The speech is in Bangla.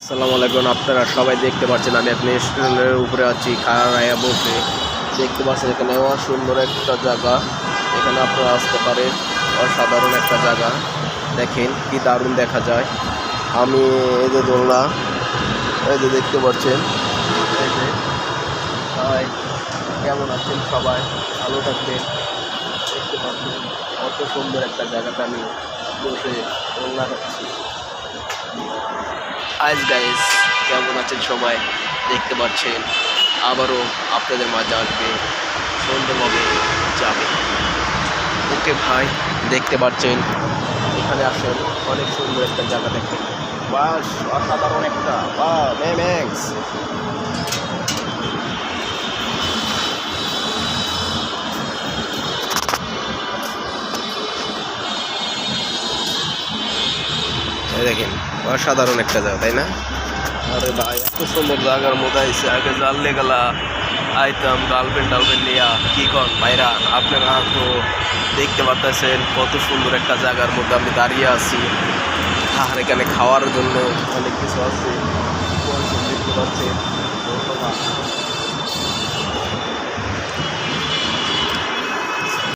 আসসালামু আলাইকুম। আপনারা সবাই দেখতে পাচ্ছেন আমি এখন স্ট্যান্ডের উপরে আছি, খাড়ায় বসে দেখতে পাচ্ছেন এখানে সুন্দর একটা জায়গা। এখানে আপনারা আসতে পারেন, অসাধারণ একটা জায়গা। দেখেন কি দারুণ দেখা যায়। আমি এই যে দোলনা, এই যে দেখতে পাচ্ছেন, এই যে হাই, কেমন আছেন সবাই? ভালো থাকবেন। দেখতে পাচ্ছেন কত সুন্দর একটা জায়গাতে আমি বসে দোলনা খাচ্ছি। হাই গাইস, কেমন আছেন সবাই? দেখতে পাচ্ছেন আবারও আপনাদের মাঝে আসবে, সুন্দরভাবে যাবে। ওকে ভাই, দেখতে পাচ্ছেন এখানে আসেন, অনেক সুন্দর একটা জায়গা দেখেন। বাস অসাধারণ একটা বা ম্যাক্স। দেখেন অসাধারণ একটা জায়গা, তাই না? আরে ভাই, এত সুন্দর জায়গার মধ্যে আইসে, আগে জানলে গেলা আইতাম গার্লফ্রেন্ড নিয়া। কি কন ভাইরা, আপনারা তো দেখতে পাচ্ছেন কত সুন্দর একটা জায়গার মধ্যে আমি দাঁড়িয়ে আছি। আর এখানে খাওয়ার জন্য অনেক কিছু আছে, দেখতে পাচ্ছেন। ধন্যবাদ।